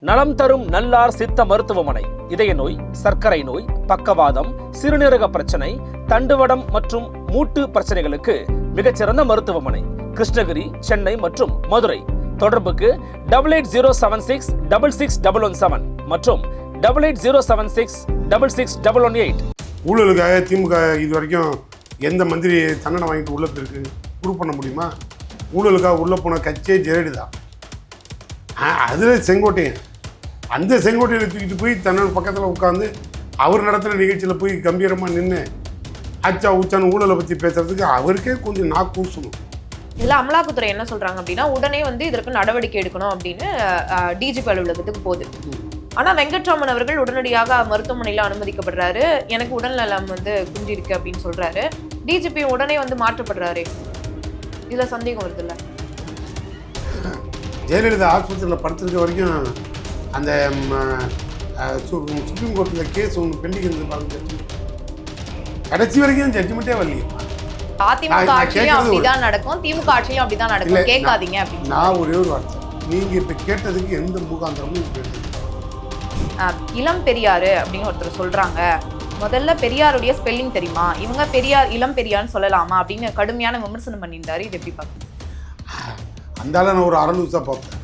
நலம் தரும் நல்லார் சித்த மருத்துவமனை இதய நோய், சர்க்கரை நோய், பக்கவாதம், சிறுநீரக பிரச்சனை, தண்டுவடம் மற்றும் மூட்டு பிரச்சனைகளுக்கு மிகச்சிறந்த மருத்துவமனை. கிருஷ்ணகிரி, சென்னை மற்றும் மதுரை. தொடர்புக்கு 8807666117 மற்றும் 8807666118. ஊழலுக்காக திமுக இது வரைக்கும் எந்த மந்திரி தண்டனை வாங்கிட்டு உள்ள போயிருக்கு ப்ரூவ் பண்ண முடியுமா? ஊழலுக்காக உள்ள போன கட்சியே ஜெயலலிதா. அதில் செங்கோட்டையன், அந்த செங்கோட்டையை தூக்கிட்டு போய் தன்னோட பக்கத்தில் உட்காந்து அவர் நடத்துகிற நிகழ்ச்சியில் போய் கம்பீரமாக நின்று ஆச்சா ஊச்சான்னு ஊழலை பற்றி பேசுறதுக்கு அவருக்கே கொஞ்சம் கூசணும். இதில் அமலாக்கத்துறை என்ன சொல்கிறாங்க அப்படின்னா, உடனே இதற்கு நடவடிக்கை எடுக்கணும் அப்படின்னு டிஜிபி அலுவலகத்துக்கு போகுது. ஆனால் வெங்கட்ராமன் அவர்கள் உடனடியாக மருத்துவமனையில் அனுமதிக்கப்படுறாரு. எனக்கு உடல்நலம் குன்றி இருக்கு அப்படின்னு சொல்கிறாரு. டிஜிபி உடனே மாற்றப்படுறாரு. இதில் சந்தேகம் வருது இல்லை? ஜெயலலிதா ஆஸ்பத்திரியில் படுத்திருக்க வரைக்கும் அந்த சுப்ரீம் கோர்ட்டில் கேஸ் ஒன்று பெண்டிங் இருந்து பாருங்க. கடைசி வரைக்கும் ஜட்ஜ்மெண்ட்டே வரலையே. அதிமுக ஆட்சியும் அப்படிதான் நடக்கும், திமுக ஆட்சியும் அப்படிதான் நடக்கும். கேட்காதீங்க அப்படின்னு நான் ஒரே ஒரு வார்த்தை, நீங்க இப்ப கேட்டதுக்கு எந்த முகாந்திரமும் கேட்டது. இளம் பெரியாரு அப்படின்னு ஒருத்தர் சொல்றாங்க. முதல்ல பெரியாருடைய ஸ்பெல்லிங் தெரியுமா? இவங்க பெரியார் இளம் பெரியார்னு சொல்லலாமா அப்படின்னு கடுமையான விமர்சனம் பண்ணியிருந்தாரு. இது எப்படி பார்க்கணும்? அந்தால நான் ஒரு அரை நிமிஷம் பார்ப்பேன்.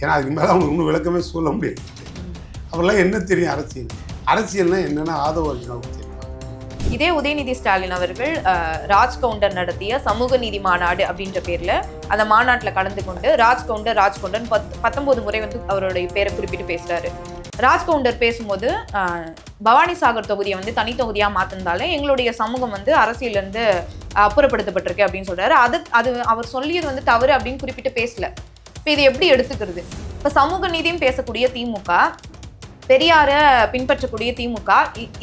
ஏன்னா அதுக்கு மேலே அவங்க ஒன்றும் விளக்கமே சொல்ல முடியாது. அவரெல்லாம் என்ன தெரியும் அரசியல்னா என்னென்ன ஆதரவு. இதே உதயநிதி ஸ்டாலின் அவர்கள் ராஜ்கவுண்டர் நடத்திய சமூக நீதி மாநாடு அப்படின்ற பேர்ல அந்த மாநாட்டில் கலந்து கொண்டு ராஜ்கவுண்டர் 19 முறை அவருடைய பேரை குறிப்பிட்டு பேசுறாரு. ராஜ்கவுண்டர் பேசும்போது பவானி சாகர் தொகுதியை தனி தொகுதியா மாத்திருந்தாலே எங்களுடைய சமூகம் அரசியல இருந்து அப்புறப்படுத்தப்பட்டிருக்கு அப்படின்னு சொல்றாரு. அது அவர் சொல்லியது தவறு அப்படின்னு குறிப்பிட்டு பேசல. இப்போ இதை எப்படி எடுத்துக்கிறது? இப்போ சமூக நீதியும் பேசக்கூடிய திமுக, பெரியார பின்பற்றக்கூடிய திமுக,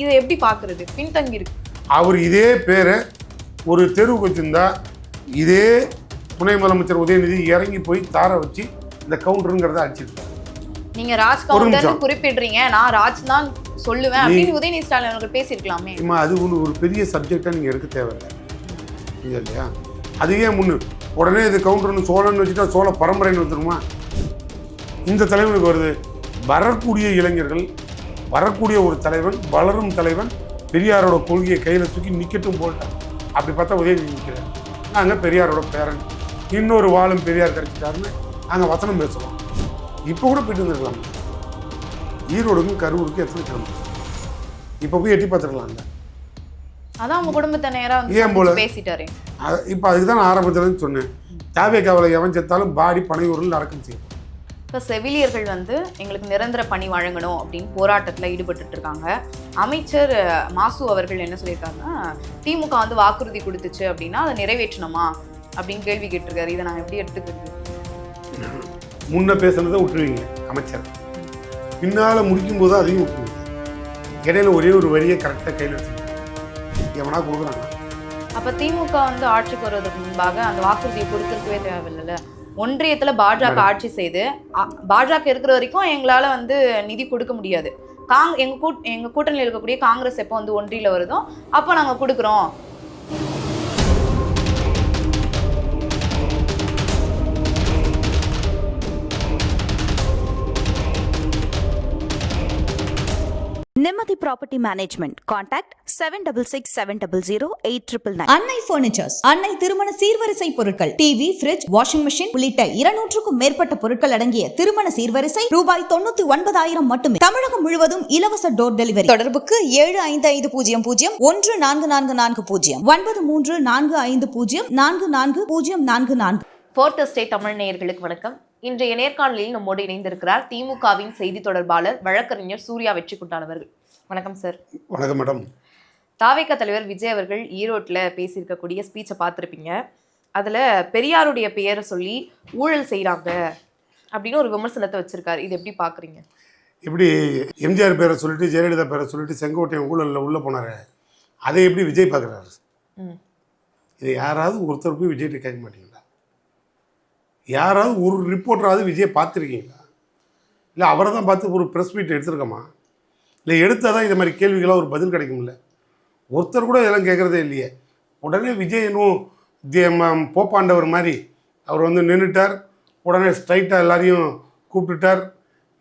இதை எப்படி பார்க்கறது? பின்தங்கி இருக்கு. அவர் இதே பேரை ஒரு தெருவுக்கு வச்சிருந்தா இதே துணை முதலமைச்சர் உதயநிதி இறங்கி போய் தார வச்சு இந்த கவுண்டருங்கிறத அடிச்சிருக்காரு. நீங்க ராஜ் கவுண்டர் குறிப்பிடுறீங்க, நான் ராஜ் தான் சொல்லுவேன் அப்படின்னு உதயநிதி ஸ்டாலின் அவர்கள் பேசியிருக்கலாமே. அது ஒரு பெரிய சப்ஜெக்டா நீங்க எடுக்க தேவையில்லை இல்லையா? அதுவே உடனே இது கவுண்டர்னு சோழன்னு வச்சுட்டா சோழ பரம்பரைன்னு வந்துருமா? இந்த தலைவனுக்கு வருது. வரக்கூடிய இளைஞர்கள், வரக்கூடிய ஒரு தலைவன், வளரும் தலைவன் பெரியாரோட கொள்கையை கையில் தூக்கி நிக்கட்டும் போட்டான். அப்படி பார்த்தா உதயநிதி நிற்கிறார். நாங்கள் பெரியாரோட பேரன், இன்னொரு வாழும் பெரியார் கிடைச்சிட்டாருன்னு நாங்கள் வசனம் பேசுகிறோம். இப்போ கூட போயிட்டு வந்துருக்கலாம். ஈரோடுக்கும் கரூருக்கும் எத்தனை கிளம்பு இப்போ போய் எட்டி பார்த்துருக்கலாம்ல. அதான் உங்க குடும்பத்தை நேரம் ஏன் போல பேசிட்டாரு. இப்போ அதுக்கு தான் நான் ஆரம்பத்துலன்னு சொன்னேன். தாவேக்காவலை எவன் செத்தாலும் பாடி பனையூரில் நடக்கும் செய்யும். இப்போ செவிலியர்கள் எங்களுக்கு நிரந்தர பணி வழங்கணும் அப்படின்னு போராட்டத்தில் ஈடுபட்டு இருக்காங்க. அமைச்சர் மாசு அவர்கள் என்ன சொல்லியிருக்காங்கன்னா, திமுக வாக்குறுதி கொடுத்துச்சு அப்படின்னா அதை நிறைவேற்றணுமா அப்படின்னு கேள்வி கேட்டிருக்காரு. இதை நான் எப்படி எடுத்துக்கிறது? முன்ன பேசுனதை விட்டுருவீங்க அமைச்சர், பின்னால் முடிக்கும் போது அதையும் விட்டுருவீங்க. இடையில ஒரே ஒரு வரியை கரெக்டாக கையில் வச்சுருக்கீங்க. எவனா கொடுக்குறாங்க. அப்போ திமுக ஆட்சிக்கு வருவதற்கு முன்பாக அந்த வாக்குறுதியை கொடுத்துருக்கவே தேவையில்லை. ஒன்றியத்தில் பாஜக ஆட்சி செய்து பாஜக இருக்கிற வரைக்கும் எங்களால் நிதி கொடுக்க முடியாது. எங்க கூட்டணியில் இருக்கக்கூடிய காங்கிரஸ் எப்போ ஒன்றியில் வருதோ அப்போ நாங்கள் கொடுக்குறோம். நிம்மதி ப்ராப்பர்ட்டி மேனேஜ்மெண்ட். கான்டாக்ட் 7667008999. அன்னை பர்னிச்சர்ஸ், அன்னை திருமண சீர்வரிசை பொருட்கள், டிவி, ஃபிரிட்ஜ், வாஷிங் மெஷின் உள்ளிட்ட 200க்கும் மேற்பட்ட பொருட்கள் அடங்கிய திருமண சீர்வரிசை ரூபாய் 99,000 மட்டுமே. தமிழகம் முழுவதும் இலவச டோர் டெலிவரி. தொடர்புக்கு 7550014440 9345044044. ஃபோர்த் எஸ்டேட் தமிழ் நேயர்களுக்கு வணக்கம். இன்றைய நேர்காணலில் நம்மோடு இணைந்திருக்கிறார் திமுகவின் செய்தி தொடர்பாளர் வழக்கறிஞர் சூர்யா வெற்றிக்குண்டான் அவர்கள். வணக்கம் சார். வணக்கம் மேடம். தாவேக தலைவர் விஜய் அவர்கள் ஈரோட்டில் பேசியிருக்கக்கூடிய ஸ்பீச்சை பார்த்துருப்பீங்க. அதில் பெரியாருடைய பெயரை சொல்லி ஊழல் செய்கிறாங்க அப்படின்னு ஒரு விமர்சனத்தை வச்சிருக்காரு. இது எப்படி பார்க்குறீங்க? எப்படி எம்ஜிஆர் பேரை சொல்லிட்டு ஜெயலலிதா பேரை சொல்லிட்டு செங்கோட்டையன் ஊழலில் உள்ளே போனார், அதை எப்படி விஜய் பார்க்குறாரு? இதை யாராவது ஒருத்தர் போய் விஜய்கிட்ட கேட்க மாட்டீங்களா? யாராவது ஒரு ரிப்போர்ட்டராவது விஜயை பார்த்துருக்கீங்களா? இல்லை அவரை தான் பார்த்து ஒரு ப்ரெஸ் மீட் எடுத்துருக்கோமா? இல்லை எடுத்தால் தான் இந்த மாதிரி கேள்விகளாக ஒரு பதில் கிடைக்கும்ல. ஒருத்தர் கூட இதெல்லாம் கேட்குறதே இல்லையே. உடனே விஜய் இன்னும் போப்பாண்டவர் மாதிரி அவர் நின்றுட்டார். உடனே ஸ்ட்ரைட்டாக எல்லாரையும் கூப்பிட்டுட்டார்.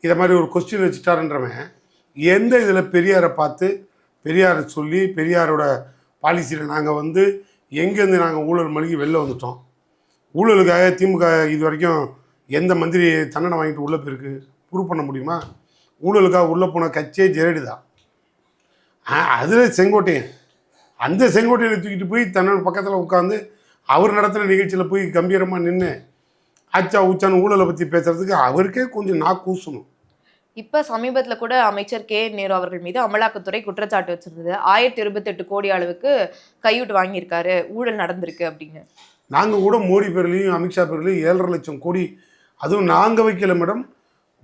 இதை மாதிரி ஒரு கொஸ்டின் வச்சுட்டாருன்றவன் எந்த இதில் பெரியாரை பார்த்து பெரியாரை சொல்லி பெரியாரோட பாலிசியில் நாங்கள் வந்து எங்கேருந்து நாங்கள் ஊழல் மழுகி வெளில வந்துட்டோம், ஊழலுக்காக திமுக இது வரைக்கும் எந்த மந்திரி தண்டனை வாங்கிட்டு உள்ளே போயிருக்கு ப்ரூவ் பண்ண முடியுமா? ஊழலுக்காக உள்ளே போன கட்சியே ஜெயலலிதா. அதில் செங்கோட்டையன், அந்த செங்கோட்டையனை தூக்கிட்டு போய் தன்னோட பக்கத்தில் உட்காந்து அவர் நடத்துகிற நிகழ்ச்சியில் போய் கம்பீரமாக நின்று ஆச்சா ஊச்சான்னு ஊழலை பற்றி பேசுகிறதுக்கு அவருக்கே கொஞ்சம் கூசணும். இப்ப சமீபத்துல கூட அமைச்சர் கே நேரு அவர்கள் மீது அமலாக்கத்துறை குற்றச்சாட்டு வச்சிருந்தது. 1028 கோடி அளவுக்கு கையூட்டு வாங்கியிருக்காரு, ஊழல் நடந்திருக்கு அப்படின்னு. நாங்கள் கூட மோடி பேர்லையும் அமித்ஷா பேர்லையும் 7.5 லட்சம் கோடி, அதுவும் நாங்கள் வைக்கல மேடம்,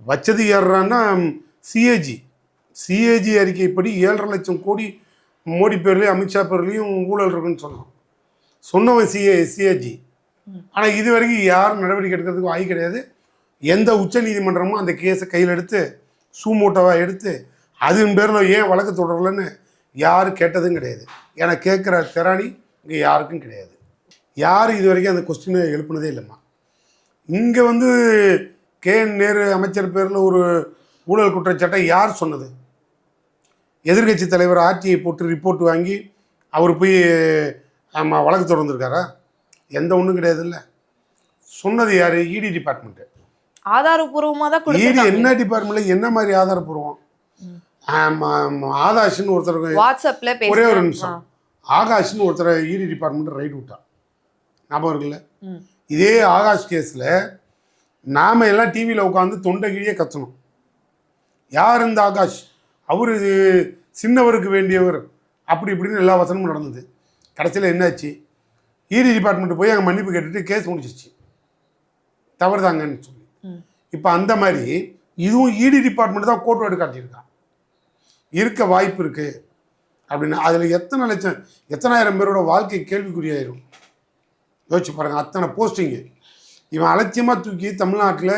வச்சது ஏறுறான்னா சிஏஜி அறிக்கைப்படி 7.5 லட்சம் கோடி மோடி பேர்லையும் அமித்ஷா பேர்லையும் ஊழல் இருக்குன்னு சொன்னவன் சிஏஜி. ஆனால் இது வரைக்கும் யாரும் நடவடிக்கை எடுக்கிறதுக்கு வாய் கிடையாது. எந்த உச்ச நீதிமன்றமும் அந்த கேஸை கையில் எடுத்து சூமோட்டோவாக எடுத்து அதன் பேரில் ஏன் வழக்கு தொடரலன்னு யாரும் கேட்டதும் கிடையாது. ஏன்னா கேட்குற திராணி இங்கே யாருக்கும் கிடையாது. யாரும் இது வரைக்கும் அந்த கொஸ்டினை எழுப்புனதே இல்லைம்மா. இங்கே வந்து நேரு அமைச்சர் பேரில் ஒரு ஊழல் குற்றச்சாட்டை யார் சொன்னது? எதிர்கட்சி தலைவர் ஆட்சியை போட்டு ரிப்போர்ட் வாங்கி அவர் போய் வழக்கு தொடர்ந்துருக்காரா? எந்த ஒன்றும் கிடையாது. இல்லை, சொன்னது யார்? இடி டிபார்ட்மெண்ட்டு. ஆதாரபூர்வமாக தான் இடி என்ன டிபார்ட்மெண்ட்டில் என்ன மாதிரி ஆதாரப்பூர்வம்? ஆகாஷ்னு ஒருத்தர் வாட்ஸ்அப்ல ஒரே ஒரு நிமிஷம், ஆகாஷ்னு ஒருத்தர் இடி டிபார்ட்மெண்ட் ரைட் விட்டான், ஞாபகம் இருக்குல்ல? இதே ஆகாஷ் கேஸில் நாம் எல்லாம் டிவியில் உட்காந்து தொண்டை கிழியே கத்தணும். யார் இந்த ஆகாஷ்? அவர் சின்னவருக்கு வேண்டியவர், அப்படி இப்படின்னு எல்லா வசனமும் நடந்தது. கடைசியில் என்னாச்சு? இடி டிபார்ட்மெண்ட்டு போய் அங்கே மன்னிப்பு கேட்டுட்டு கேஸ் முடிச்சிருச்சு, தவறுதாங்கன்னு சொல்லி. இப்போ அந்த மாதிரி இதுவும் இடி டிபார்ட்மெண்ட் தான் கோர்ட் வேர்டு காட்டியிருக்கான், இருக்க வாய்ப்பு இருக்குது அப்படின்னு. அதில் எத்தனை லட்சம் எத்தனாயிரம் பேரோட வாழ்க்கை கேள்விக்குறியாயிரும் யோசிச்சு பாருங்கள். அத்தனை போஸ்டிங்கு இவன் அலட்சியமாக தூக்கி தமிழ்நாட்டில்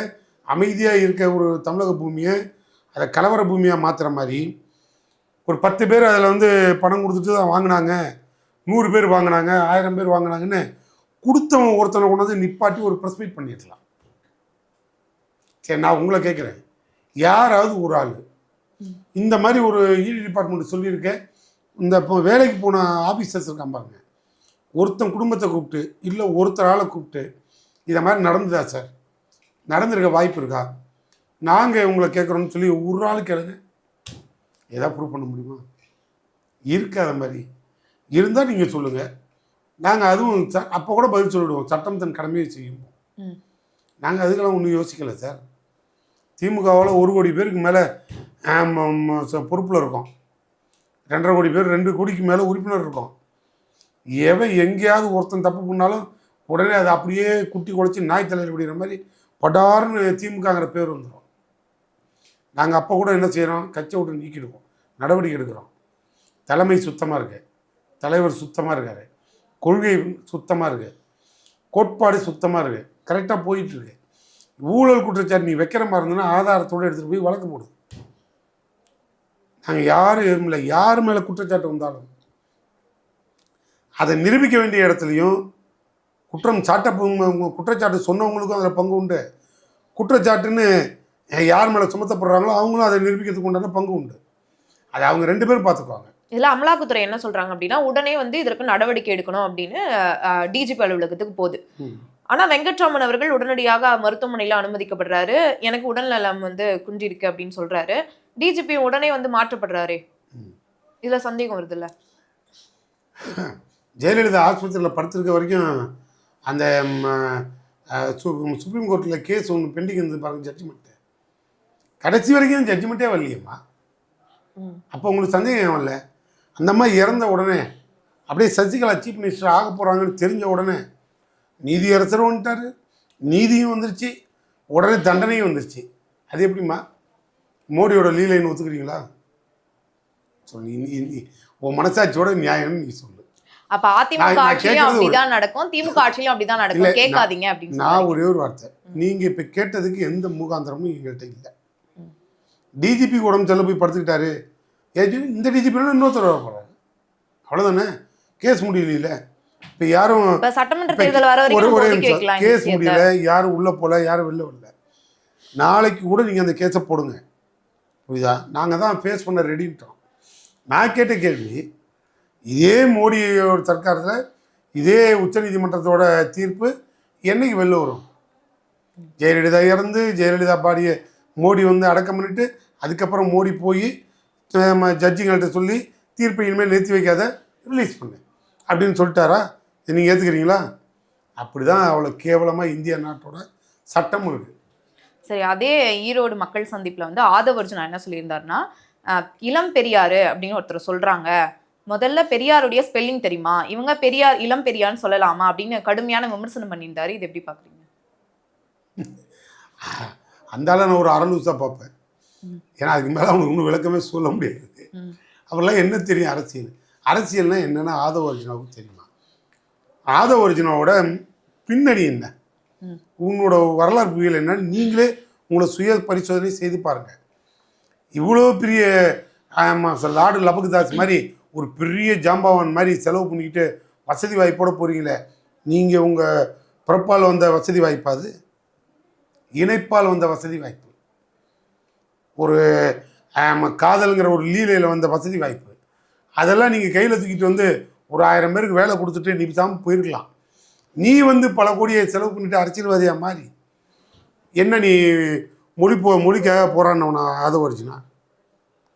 அமைதியாக இருக்க ஒரு தமிழக பூமியை அதை கலவர பூமியாக மாற்றுற மாதிரி ஒரு 10 பேர் அதில் வந்து பணம் கொடுத்துட்டு தான் வாங்கினாங்க, 100 பேர் வாங்கினாங்க, 1000 பேர் வாங்கினாங்கன்னு கொடுத்தவன் ஒருத்தனை கொண்டு வந்து நிப்பாட்டி ஒரு ப்ரெஸ் மீட் பண்ணிடலாம். சரி, நான் உங்களை கேட்குறேன், யாராவது ஒரு ஆள் இந்த மாதிரி ஒரு இடி டிபார்ட்மெண்ட் சொல்லியிருக்கேன், இந்த இப்போ வேலைக்கு போன ஆஃபீஸர்ஸ் இருக்கான் பாருங்க, ஒருத்தன் குடும்பத்தை கூப்பிட்டு இல்லை ஒருத்தர் ஆளை கூப்பிட்டு இதை மாதிரி நடந்துதா சார், நடந்திருக்க வாய்ப்பு இருக்கா, நாங்கள் உங்களை கேட்குறோன்னு சொல்லி ஒரு ஆள் கேளுங்க, எதாவது ப்ரூவ் பண்ண முடியுமா? இருக்காத மாதிரி இருந்தால் நீங்கள் சொல்லுங்கள், நாங்கள் அதுவும் அப்போ கூட பதில் சொல்லிவிடுவோம், சட்டம் தன் கடமையை செய்யும். நாங்கள் அதுக்கெல்லாம் ஒன்றும் யோசிக்கலை சார். திமுகவால் 1 கோடி பேருக்கு மேலே பொறுப்பில் இருக்கோம், 2.5 கோடி பேர், 2 கோடிக்கு மேலே உறுப்பினர் இருக்கோம். எவன் எங்கேயாவது ஒருத்தன் தப்பு பண்ணாலும் உடனே அதை அப்படியே குட்டி குலைச்சி நாய் தலையில் பிடிக்கிற மாதிரி படார்னு திமுகங்கிற பேர் வந்துடும். நாங்கள் அப்போ கூட என்ன செய்கிறோம்? கட்சியை விட்டு நீக்கிடுவோம், நடவடிக்கை எடுக்கிறோம். தலைமை சுத்தமாக இருக்கு, தலைவர் சுத்தமாக இருக்கார், கொள்கை சுத்தமாக இருக்குது, கோட்பாடு சுத்தமாக இருக்குது, கரெக்டாக போயிட்டுருக்கு. ஊழல் குற்றச்சாட்டு நீ வைக்கிற மாதிரி இருந்ததுன்னா ஆதாரத்தோடு எடுத்துகிட்டு போய் வழக்கு போடு. நாங்கள் யாரும் இல்லை, யார் மேலே குற்றச்சாட்டு வந்தாலும் அதை நிரூபிக்க வேண்டிய இடத்துலையும் குற்றம் குற்றச்சாட்டு சொன்னவங்களுக்கும் அதில் பங்கு உண்டு, குற்றச்சாட்டுன்னு யார் மேலே சுமத்தப்படுறாங்களோ அவங்களும் அதை நிரூபிக்கிறதுக்கு உண்டான பங்கு உண்டு. அதை அவங்க 2 பேரும் பார்த்துக்குவாங்க. இதில் அமலாக்கத்துறை என்ன சொல்றாங்க அப்படின்னா, உடனே வந்து இதற்கு நடவடிக்கை எடுக்கணும் அப்படின்னு டிஜிபி அலுவலகத்துக்கு போகுது. ஆனா வெங்கட்ராமன் அவர்கள் உடனடியாக மருத்துவமனையில அனுமதிக்கப்படுறாரு, எனக்கு உடல்நலம் வந்து குன்றிருக்கு அப்படின்னு சொல்றாரு. டிஜிபி உடனே வந்து மாற்றப்படுறாரு. இதுல சந்தேகம் வருது இல்ல? ஜெயலலிதா ஆஸ்பத்திரியில் படுத்திருக்க வரைக்கும் அந்த சுப்ரீம் கோர்ட்டில் கேஸ் ஒன்று பெண்டிங் இருந்து பாருங்க, ஜட்ஜ்மெண்ட்டு கடைசி வரைக்கும் ஜட்ஜ்மெண்ட்டே வரலையம்மா. அப்போ உங்களுக்கு சந்தேகம் வரல? அந்த மாதிரி இறந்த உடனே அப்படியே சசிகலா சீஃப் மினிஸ்டர் ஆக போகிறாங்கன்னு தெரிஞ்ச உடனே நீதியரசரும் வந்துட்டார், நீதியும் வந்துருச்சு, உடனே தண்டனையும் வந்துருச்சு. அது எப்படிம்மா மோடியோட லீலைன்னு ஒத்துக்கிறீங்களா? சொல்லி உன் மனசாட்சியோட நியாயம்னு நீ சொல்லு. அப்ப அதிமுக ஆட்சியிலும் அப்படிதான் நடக்கும், திமுக ஆட்சியிலும் அப்படிதான் நடக்கும், கேட்காதீங்க அப்படின்னு நான் ஒரே ஒரு வார்த்தை, நீங்க இப்ப கேட்டதுக்கு எந்த முகாந்திரமும் எங்கள்கிட்ட இல்லை. டிஜிபி உடம்பு செல்ல போய் படுத்துக்கிட்டாரு, இந்த டிஜிபி இன்னொருத்தர் வர போறாரு, அவ்வளவுதானே, கேஸ் முடியல. இப்ப யாரும் சட்டமன்ற தேர்தல் வர வரைக்கும் கேஸ் முடியல, யாரும் உள்ள போல, யாரும் வெளில வரல. நாளைக்கு கூட நீங்கள் அந்த கேஸை போடுங்க, புரியுதா? நாங்கள் தான் ஃபேஸ் பண்ண ரெடின்ட்டோம். நான் கேட்ட கேள்வி, இதே மோடியோட சர்க்காரத்தில் இதே உச்சநீதிமன்றத்தோட தீர்ப்பு என்னைக்கு வெளில வரும்? ஜெயலலிதா இறந்து ஜெயலலிதா பாடியை மோடி வந்து அடக்கம் பண்ணிவிட்டு அதுக்கப்புறம் மோடி போய் ஜட்ஜிங்கள்கிட்ட சொல்லி தீர்ப்பை இனிமேல் நிறுத்தி வைக்காத, ரிலீஸ் பண்ணு அப்படின்னு சொல்லிட்டாரா? நீங்கள் ஏற்றுக்கிறீங்களா? அப்படி தான் அவ்வளோ கேவலமாக இந்திய நாட்டோட சட்டமும் இருக்குது. சரி, அதே ஈரோடு மக்கள் சந்திப்பில் வந்து ஆதவர்ஜுனா என்ன சொல்லியிருந்தாருன்னா, இளம் பெரியாரு அப்படின்னு ஒருத்தர் சொல்கிறாங்க, முதல்ல பெரியாருடைய ஸ்பெல்லிங் தெரியுமா, இவங்க பெரியார் இளம் பெரியார்னு சொல்லலாமா அப்படின்னு கடுமையான விமர்சனம் பண்ணியிருந்தாரு. இது எப்படி பார்க்குறீங்க? அந்தால நான் ஒரு அரலூசாக பார்ப்பேன். ஏன்னா அதுக்கு மேலே அவனுக்கு இன்னும் விளக்கமே சொல்ல முடியாது. அவரெல்லாம் என்ன தெரியும் அரசியல்னால் என்னென்னா ஆதவர்ஜுனாவுக்கு தெரியுமா? ஆதவர்ஜுனாவோட பின்னணி என்ன, உன்னோட வரலாறு புயல் என்னன்னு நீங்களே உங்களை சுய பரிசோதனை செய்து பாருங்கள். இவ்வளோ பெரிய லார்டு லபகுதாஸ் மாதிரி ஒரு பெரிய ஜாம்பவான் மாதிரி செலவு பண்ணிக்கிட்டு வசதி வாய்ப்போட போகிறீங்களே, நீங்கள் உங்கள் பிறப்பால் வந்த வசதி வாய்ப்பாது, இணைப்பால் வந்த வசதி வாய்ப்பு, ஒரு காதலுங்கிற ஒரு லீலையில் வந்த வசதி வாய்ப்பு, அதெல்லாம் நீங்கள் கையில் தூக்கிட்டு வந்து ஒரு 1000 பேருக்கு வேலை கொடுத்துட்டு நீ பேசாமல் போயிருக்கலாம். நீ வந்து பல கோடியை செலவு பண்ணிட்டு அரசியல்வாதியாக மாறி என்ன நீ மொழிக்காக போராடினவனா ஆதவர்ஜுனா?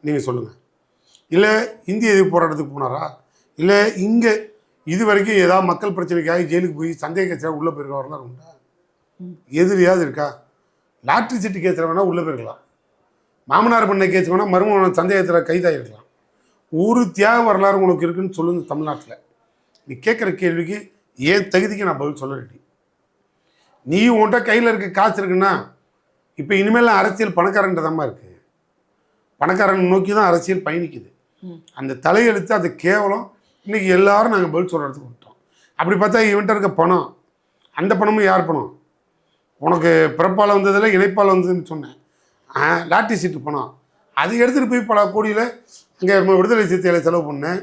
நீங்கள் சொல்லுங்கள். இல்லை இந்திய எதிர்ப்பு போராட்டத்துக்கு போனாரா? இல்லை இங்கே இது வரைக்கும் ஏதாவது மக்கள் பிரச்சனைக்காக ஜெயிலுக்கு போய் சந்தேக கேஸாக உள்ளே போயிருக்க வரலாறு உண்டா? எதிரியாவது இருக்கா? லாட்ரி சீட்டு கேஸில் வேணால் உள்ளே போயிருக்கலாம், மாமனார் பண்ண கேஸ் வேணால் மருமகன் சந்தேகத்தில் கைதாகிருக்கலாம். ஒரு தியாக வரலாறு உங்களுக்கு இருக்குன்னு சொல்லுங்க தமிழ்நாட்டில். நீ கேட்குற கேள்விக்கு ஏன் தகுதிக்கு நான் பதில் சொல்ல ரெடி. நீ உன்கிட்ட கையில் இருக்க காசு இருக்குன்னா இப்போ இனிமேல் அரசியல் பணக்காரன்றதாம்மா இருக்குது. பணக்காரன் நோக்கி தான் அரசியல் பயணிக்குது. அந்த தலையெழுத்து அது கேவலம். இன்றைக்கி எல்லாரும் நாங்கள் பதில் சொல்கிறதுக்கு விட்டோம். அப்படி பார்த்தா இவன்ட்ட இருக்க பணம், அந்த பணமும் யார் பணம்? உனக்கு பிறப்பால் வந்ததில் இணைப்பால் வந்ததுன்னு சொன்னேன். லாட்டரி சீட்டு பணம் அது எடுத்துகிட்டு போய் பல கோடியில் அங்கே விடுதலை சிறுத்தைகளை செலவு பண்ணேன்.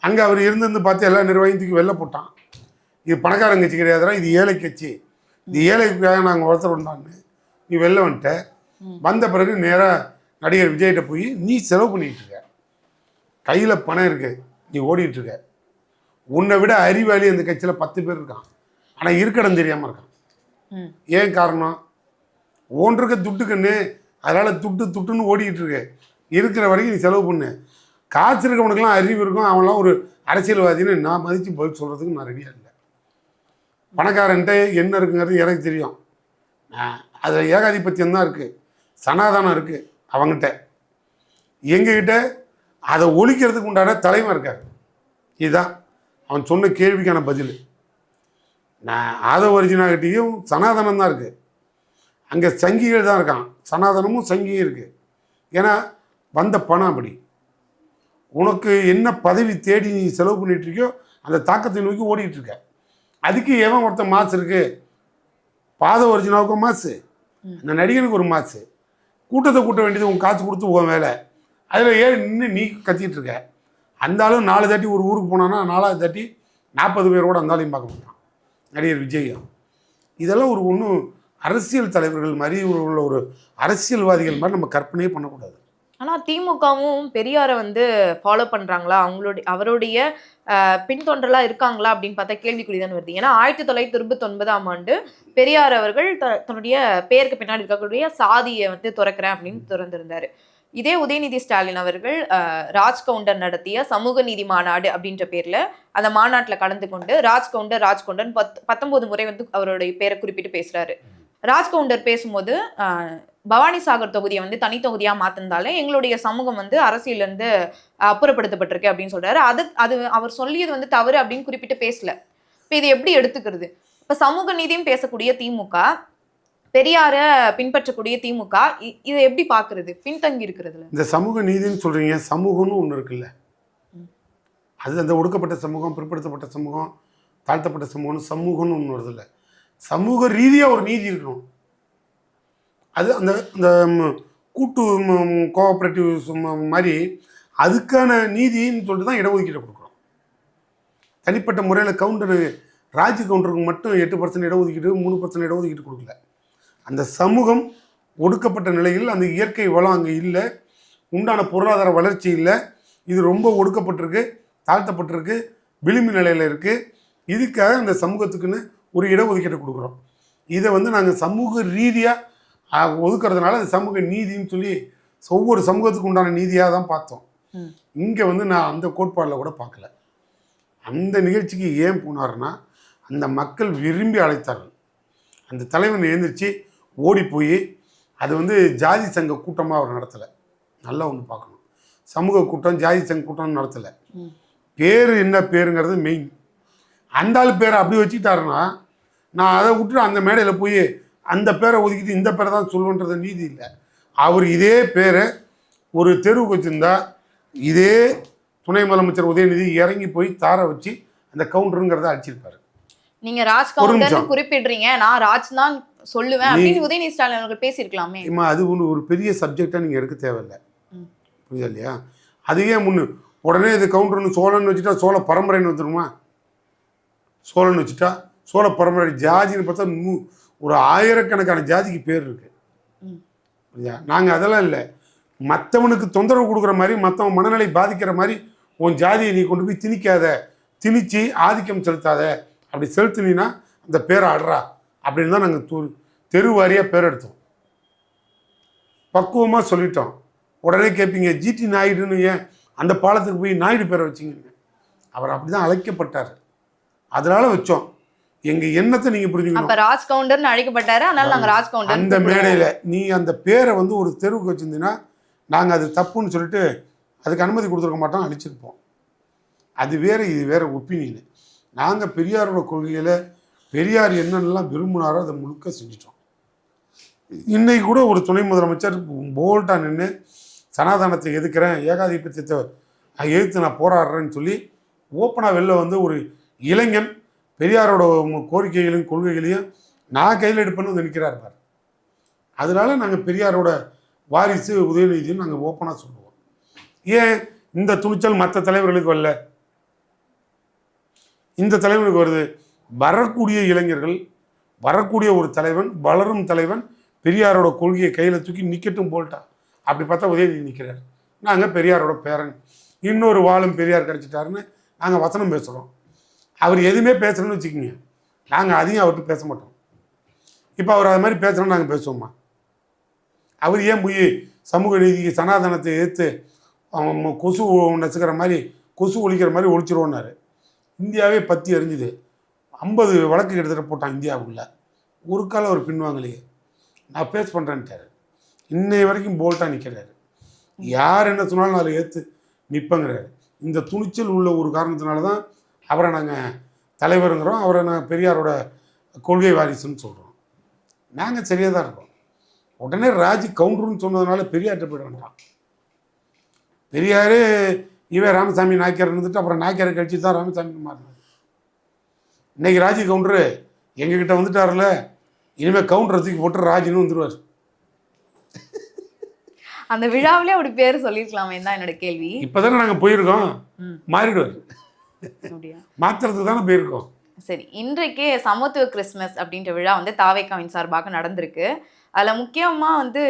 அங்கே அவர் இருந்து பார்த்து எல்லா நிர்வாகத்துக்கு வெளில போட்டான். இது பணக்காரன் கட்சி கிடையாதுரா, இது ஏழை கட்சி, இது ஏழைக்காக நாங்கள் ஒருத்தர் உண்டான்னு நீ வெளில வந்துட்ட. வந்த பிறகு நேராக நடிகர் விஜய்கிட்ட போய் நீ செலவு பண்ணிகிட்டு இருக்க, கையில் பணம் இருக்கு, நீ ஓடிட்டுருக்க. உன்னை விட அறிவாளி அந்த கட்சியில் 10 பேர் இருக்கான், ஆனால் இருக்கடம் தெரியாமல் இருக்கான். ஏன் காரணம்? ஓன்றிருக்க துட்டுக்குன்னு அதனால் துட்டுன்னு ஓடிக்கிட்டு இருக்கு. இருக்கிற வரைக்கும் நீ செலவு பண்ணு. காசு இருக்கவனுக்கெல்லாம் அறிவு இருக்கும், அவன்லாம் ஒரு அரசியல்வாதின்னு நான் மதித்து பதில் சொல்கிறதுக்கு நான் ரெடியாக இல்லை. பணக்காரன்ட்ட என்ன இருக்குங்கிறது எனக்கு தெரியும். அதில் ஏகாதிபத்தியம் தான் இருக்குது, சனாதானம் இருக்குது அவங்ககிட்ட. எங்ககிட்ட அதை ஒழிக்கிறதுக்கு உண்டான தலைமை இருக்காரு. இதுதான் அவன் சொன்ன கேள்விக்கான பதில். நான் ஆதவர்ஜுனாகிட்டையும் சனாதனம் தான் இருக்குது, அங்கே சங்கிகள் தான் இருக்கான். சனாதனமும் சங்கியும் இருக்குது. ஏன்னா வந்த பணம் அப்படி. உனக்கு என்ன பதவி தேடி நீ செலவு பண்ணிகிட்ருக்கியோ அந்த தாக்கத்தை நோக்கி ஓடிக்கிட்டு இருக்க. அதுக்கு எவன் ஒருத்தன் மாசு இருக்குது? ஆதவர்ஜுனாவுக்கு மாசு, அந்த நடிகனுக்கு ஒரு மாசு. கூட்டத்தை கூட்ட வேண்டியது உன் காசு கொடுத்து உன் வேலை. அதில் ஏன் இன்னும் நீ கத்திக்கிட்டு இருக்க? அந்த ஆளும் 4 தாட்டி ஒரு ஊருக்கு போனான்னா 4வது தாட்டி 40 பேரோட அந்த ஆளையும் பார்க்க மாட்டான் நடிகர் விஜயம். இதெல்லாம் ஒரு ஒன்றும் அரசியல் தலைவர்கள் மாதிரி உள்ள ஒரு அரசியல்வாதிகள் மாதிரி நம்ம கற்பனையே பண்ணக்கூடாது. ஆனால் திமுகவும் பெரியாரை வந்து ஃபாலோ பண்ணுறாங்களா, அவருடைய பின்தொண்டலாக இருக்காங்களா அப்படின்னு பார்த்தா கேள்விக்குறிதான் வருது. ஏன்னா 1929ஆம் ஆண்டு பெரியார் அவர்கள் தன்னுடைய பேருக்கு பின்னாடி இருக்கக்கூடிய சாதியை வந்து துறக்கிறேன் அப்படின்னு திறந்திருந்தார். இதே உதயநிதி ஸ்டாலின் அவர்கள் ராஜ்கவுண்டர் நடத்திய சமூக நீதி மாநாடு அப்படின்ற பேரில் அந்த மாநாட்டில் கலந்து கொண்டு ராஜ்கவுண்டர் 19 முறை வந்து அவருடைய பேரை குறிப்பிட்டு பேசுகிறாரு. ராஜ்கவுண்டர் பேசும்போது பவானிசாகர் தொகுதியை வந்து தனி தொகுதியாக மாற்றிருந்தாலே எங்களுடைய சமூகம் வந்து அரசியலேருந்து அப்புறப்படுத்தப்பட்டிருக்கு அப்படின்னு சொல்கிறாரு. அது அவர் சொல்லியது வந்து தவறு அப்படின்னு குறிப்பிட்டு பேசல. இப்போ இது எப்படி எடுத்துக்கிறது? இப்போ சமூக நீதியும் பேசக்கூடிய திமுக, பெரியாரை பின்பற்றக்கூடிய திமுக, இதை எப்படி பார்க்கறது? பின்தங்கி இருக்கிறதுல இந்த சமூக நீதினு சொல்கிறீங்க, சமூகம்னு ஒன்று இருக்குல்ல, அது அந்த ஒடுக்கப்பட்ட சமூகம், பிற்படுத்தப்பட்ட சமூகம், தாழ்த்தப்பட்ட சமூகம்னு ஒன்று வருது இல்லை. சமூக ரீதியாக ஒரு நீதி இருக்கணும். அது அந்த அந்த கூட்டு கோஆப்ரேட்டிவ் மாதிரி அதுக்கான நீதின்னு சொல்லிட்டு தான் இடஒதுக்கீடு கொடுக்குறோம். தனிப்பட்ட முறையில் ராஜ் கவுண்டருக்கு மட்டும் 8% இடஒதுக்கீடு, 3% இடஒதுக்கீடு கொடுக்கல. அந்த சமூகம் ஒடுக்கப்பட்ட நிலையில் அந்த இயற்கை வளம் அங்கே இல்லை, உண்டான பொருளாதார வளர்ச்சி இல்லை, இது ரொம்ப ஒடுக்கப்பட்டிருக்கு, தாழ்த்தப்பட்டிருக்கு, விளிம்பு நிலையில் இருக்குது. இதுக்காக அந்த சமூகத்துக்குன்னு ஒரு இடஒதுக்கீட்டை கொடுக்குறோம். இதை வந்து நாங்கள் சமூக ரீதியாக ஒதுக்குறதுனால அது சமூக நீதின்னு சொல்லி ஒவ்வொரு சமூகத்துக்கு உண்டான நீதியாக தான் பார்த்தோம். இங்கே வந்து நான் அந்த கோட்பாடில் கூட பார்க்கல. அந்த நிகழ்ச்சிக்கு ஏன் போனார்னா, அந்த மக்கள் விரும்பி அழைத்தார்கள். அந்த தலைவன் எழுந்திரிச்சு ஓடி போய் அது வந்து ஜாதி சங்க கூட்டமாக அவர் நடத்தலை. நல்லா ஒன்று பார்க்கணும், சமூக கூட்டம் ஜாதி சங்க கூட்டம்னு நடத்தலை. பேர் என்ன பேருங்கிறது மெயின். அந்த ஆள் பேரை அப்படி வச்சுக்கிட்டாருன்னா நான் அதை விட்டுட்டு அந்த மேடையில் போய் அந்த பேரை ஒதுக்கிட்டு இந்த பேரை தான் சொல்லுன்றது நீதி இல்லை. அவர் இதே பேரை ஒரு தெருவுக்கு வச்சுருந்தா இதே துணை முதலமைச்சர் உதயநிதி இறங்கி போய் தார வச்சு அந்த கவுண்டருங்கிறத அடிச்சிருப்பாரு. நீங்க ராஜ் கவுண்டர்னு குறிப்பிடுறீங்க, நான் ராஜ் தான் சொல்லுவேன் அப்படின்னு உதயநிதி ஸ்டாலின் அவர்கள் பேசியிருக்கலாமே. அது ஒரு பெரிய சப்ஜெக்டாக நீங்கள் எடுக்க தேவையில்லை, புரியுதா இல்லையா? அதுவே உடனே இது கவுண்டர்னு சோழன் வச்சுட்டா சோழ பரம்பரைன்னு வந்துடுமா? சோழன் வச்சுட்டா சோழ பரம்பரை ஜாதின்னு பார்த்தா ஒரு ஆயிரக்கணக்கான ஜாதிக்கு பேர் இருக்கு. புரியுதா? நாங்கள் அதெல்லாம் இல்லை, மற்றவனுக்கு தொந்தரவு கொடுக்குற மாதிரி, மற்றவன் மனநிலை பாதிக்கிற மாதிரி உன் ஜாதியை நீ கொண்டு போய் திணிக்காத, திணிச்சு ஆதிக்கம் செலுத்தாத. அப்படி செலுத்தினா அந்த பேரை ஆடுறா அப்படின்னு தான் நாங்கள் தெரு வாரியாக பேர் எடுத்தோம். பக்குவமாக சொல்லிட்டோம். உடனே கேட்பீங்க ஜிடி நாயுடுன்னு ஏன் அந்த பாலத்துக்கு போய் நாயுடு பேரை வச்சிங்க? அவர் அப்படி தான் அழைக்கப்பட்டார், அதனால வச்சோம். எங்கள் எண்ணத்தை நீங்கள் புரிஞ்சுக்கணும். ராஜ் கவுண்டர்னு அழைக்கப்பட்டாரு, அதனால நாங்கள் ராஜ் கவுண்டர். அந்த மேடையில் நீ அந்த பேரை வந்து ஒரு தெருவுக்கு வச்சிருந்தீங்கன்னா நாங்கள் அது தப்புன்னு சொல்லிட்டு அதுக்கு அனுமதி கொடுத்துருக்க மாட்டோம், அழிச்சிருப்போம். அது வேறு, இது வேறு ஒப்பீனியன். நாங்கள் பெரியாரோட கொள்கையில் பெரியார் என்னென்னலாம் விரும்பினாரோ அதை முழுக்க செஞ்சிட்டோம். இன்னைக்கு கூட ஒரு துணை முதலமைச்சர் போல்ட்டாக நின்று சனாதனத்தை எதிர்க்கிறேன், ஏகாதிபத்தியத்தை எதிர்த்து நான் போராடுறேன்னு சொல்லி ஓப்பனாக வெளில வந்து ஒரு இளைஞன் பெரியாரோட கோரிக்கைகளையும் கொள்கைகளையும் நான் கையில் எடுப்பேன்னு வந்து நிற்கிறார் பார். அதனால நாங்கள் பெரியாரோட வாரிசு உதயநிதியும் நாங்கள் ஓப்பனாக சொல்லுவோம். ஏன் இந்த துணிச்சல் மற்ற தலைவர்களுக்கு வரல? இந்த தலைவனுக்கு வருது. வரக்கூடிய இளைஞர்கள், வரக்கூடிய ஒரு தலைவன், வளரும் தலைவன் பெரியாரோட கொள்கையை கையில் தூக்கி நிற்கட்டும் போல்ட்டா. அப்படி பார்த்தா உதயநிதி நிற்கிறார். நாங்கள் பெரியாரோட பேரன், இன்னொரு வாழும் பெரியார் கிடச்சிட்டாருன்னு நாங்கள் வசனம் பேசுகிறோம். அவர் எதுவுமே பேசுகிறோன்னு வச்சுக்கிங்க, நாங்கள் அதையும் அவர்கிட்ட பேச மாட்டோம். இப்போ அவர் அது மாதிரி பேசுகிறோன்னு நாங்கள் பேசுவோமா? அவர் ஏன் போய் சமூக நீதிக்கு சனாதனத்தை எதிர்த்து கொசு நசுக்கிற மாதிரி, கொசு ஒழிக்கிற மாதிரி ஒழிச்சிருவோன்னாரு. இந்தியாவே பற்றி எரிஞ்சுது. 50 வழக்கு கிட்டத்தட்ட போட்டான் இந்தியாவுக்குள்ள. ஒரு காலம் அவர் பின்வாங்கலையே, நான் ஃபேஸ் பண்ணுறேன்ட்டார். இன்னை வரைக்கும் போல்ட்டாக நிற்கிறாரு. யார் என்ன சொன்னாலும் நான் அதை ஏற்று நிற்பங்கிறாரு. இந்த துணிச்சல் உள்ள ஒரு காரணத்தினால தான் அவரை நாங்கள் தலைவருங்கிறோம், அவரை நாங்கள் பெரியாரோட கொள்கை வாரிசுன்னு சொல்கிறோம். நாங்கள் சரியாக தான் இருக்கோம். உடனே ராஜி கவுண்டர்னு சொன்னதுனால பெரியார்கிட்ட போயிட வேண்டாம். பெரியாரே இவன் ராமசாமி நாய்க்கார் இருந்துட்டு அப்புறம் நாய்க்காரை கழிச்சு தான் ராமசாமி மாறினார். இன்னைக்கு ராஜி கவுண்டரு எங்ககிட்ட வந்துட்டார்ல, இனிமேல் கவுண்டரை தூக்கி போட்டு ராஜின்னு வந்துடுவார். அந்த விழாவிலே அப்படி பேர் சொல்லியிருக்கலாமே தான் என்னோட கேள்வி. இப்போதானே நாங்கள் போயிருக்கோம், மாறிடுவார். மாத்திரத்துக்கு தானே போயிருக்கோம். சரி, இன்றைக்கே சமத்துவ கிறிஸ்மஸ் அப்படின்ற விழா வந்து தாவேக்காவின் சார்பாக நடந்திருக்கு. அதில் முக்கியமாக வந்து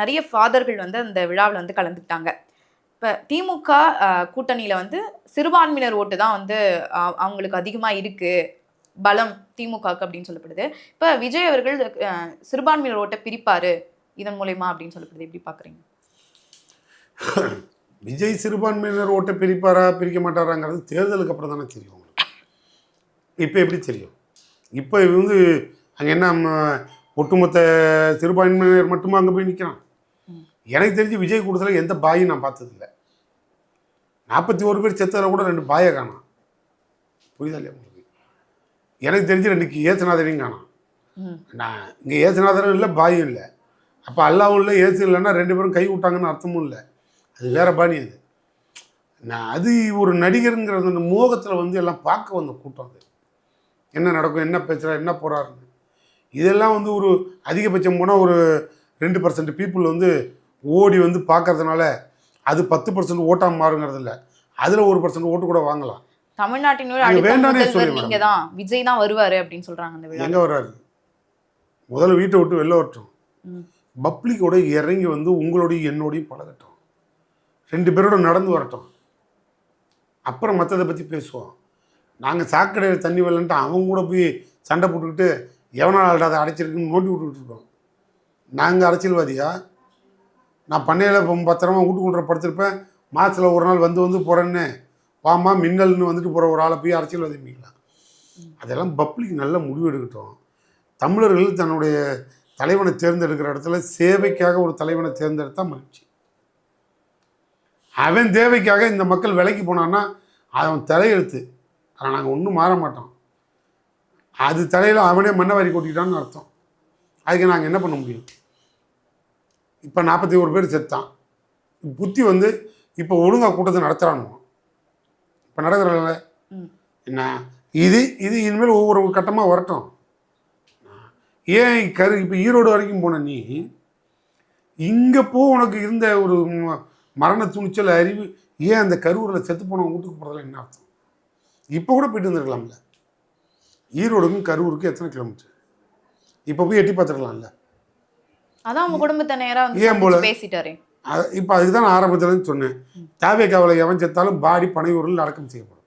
நிறைய ஃபாதர்கள் வந்து அந்த விழாவில் வந்து கலந்துக்கிட்டாங்க. இப்போ திமுக கூட்டணியில் வந்து சிறுபான்மையினர் ஓட்டு தான் வந்து அவங்களுக்கு அதிகமாக இருக்குது, பலம் திமுகவுக்கு அப்படின்னு சொல்லப்படுது. இப்போ விஜய் அவர்கள் சிறுபான்மையினர் ஓட்டை பிரிப்பார் இதன் மூலயமா அப்படின்னு சொல்லப்படுது. எப்படி பார்க்குறீங்க? விஜய் சிறுபான்மையினர் ஓட்டை பிரிப்பாரா பிரிக்க மாட்டாராங்கிறது தேர்தலுக்கு அப்புறம் தானே தெரியும் உங்களுக்கு. இப்போ எப்படி தெரியும்? இப்போ வந்து அங்கே என்ன ஒட்டுமொத்த சிறுபான்மையினர் மட்டுமா அங்கே போய் நிற்கிறான்? எனக்கு தெரிஞ்சு விஜய் கூட்டத்தில் எந்த பாயும் நான் பார்த்ததில்லை. 41 பேர் செத்ததில் கூட 2 பாயை காணாம். புரியுதா இல்லையா உங்களுக்கு? எனக்கு தெரிஞ்சு 2 ஏசுநாதரையும் காணாம். நான் இங்கே ஏசுநாதரும் இல்லை, பாயும் இல்லை. அப்போ அல்லாவும் இல்லை, ஏசு இல்லைன்னா 2 பேரும் கை விட்டாங்கன்னு அர்த்தமும் இல்லை. அது வேற பாணி. அது ஒரு நடிகருங்கிறது அந்த மோகத்தில் வந்து எல்லாம் பார்க்க வந்த கூட்டம். அது என்ன நடக்கும், என்ன பேசுகிறா, என்ன போகிறாருன்னு இதெல்லாம் வந்து ஒரு அதிகபட்சம் போனால் ஒரு 2% பீப்புள் வந்து ஓடி வந்து பார்க்கறதுனால அது 10% ஓட்டாக மாறுங்கிறது இல்லை. அதில் 1% ஓட்டு கூட வாங்கலாம். தமிழ்நாட்டின் நீங்க தான் விஜய் தான் வருவாரு அப்படின்னு சொல்றாங்க. அந்த விழா எங்கே வர்றாரு? முதல்ல வீட்டை விட்டு வெளில வரட்டும். பப்ளிக்கோட இறங்கி வந்து உங்களோடையும் என்னோடையும் பழகட்டும், 2 பேரோட நடந்து வரட்டும், அப்புறம் மற்றதை பற்றி பேசுவோம். நாங்கள் சாக்கடையில் தண்ணி வரலன்ட்டு அவங்க கூட போய் சண்டை போட்டுக்கிட்டு எவனால் அதை அடைச்சிருக்குன்னு நோண்டி விட்டுக்கிட்டு இருக்கோம். நாங்கள் அரசியல்வாதியா? நான் பண்ணையில் பத்திரமா வீட்டுக்குள்ள படுத்திருப்பேன், மாதத்தில் ஒரு நாள் வந்து போகிறேன்னு வாமா மின்னல்னு வந்துட்டு போகிற ஒரு ஆளை போய் அரசியல்வாதிங்களா? அதெல்லாம் பப்ளிக் நல்ல முடிவு எடுக்கட்டும். தமிழர்கள் தன்னுடைய தலைவனை தேர்ந்தெடுக்கிற இடத்துல சேவைக்காக ஒரு தலைவனை தேர்ந்தெடுத்தா மகிழ்ச்சி. அவன் தேவைக்காக இந்த மக்கள் விலைக்கு போனான்னா அவன் தலையெழுத்து. ஆனால் நாங்கள் ஒன்றும் மாற மாட்டோம். அது தலையில் அவனே மண்ணை வாரி கொட்டிக்கிட்டான்னு அர்த்தம். அதுக்கு நாங்கள் என்ன பண்ண முடியும்? இப்போ 41 பேர் செத்தான். புத்தி வந்து இப்போ ஒழுங்காக கூட்டத்தை நடத்துகிறானுங்க. இப்போ நடக்கிறதில்ல என்ன? இது இனிமேல் ஒவ்வொரு கட்டமாக வரட்டும். ஏன் இப்போ ஈரோடு வரைக்கும் போன நீ இங்கே உனக்கு இருந்த ஒரு மரண துணிச்சல் அறிவு ஏன் அந்த கரூரில் செத்து போனவங்க வீட்டுக்கு போகிறதுல என்ன அர்த்தம்? இப்போ கூட போயிட்டு வந்துருக்கலாம்ல. ஈரோடுக்கும் கரூருக்கும் எத்தனை கிலோமீட்டர்? இப்போ போய் எட்டி பார்த்துருக்கலாம்ல. அதான் அவங்க குடும்பத்தை நேராக ஏன் போல பேசிட்டாரே. இப்போ அதுக்கு தான் நான் ஆரம்பத்துலன்னு சொன்னேன். தாவேக்காவில் எவன் செத்தாலும் பாடி பனையூரில் அடக்கம் செய்யப்படும்.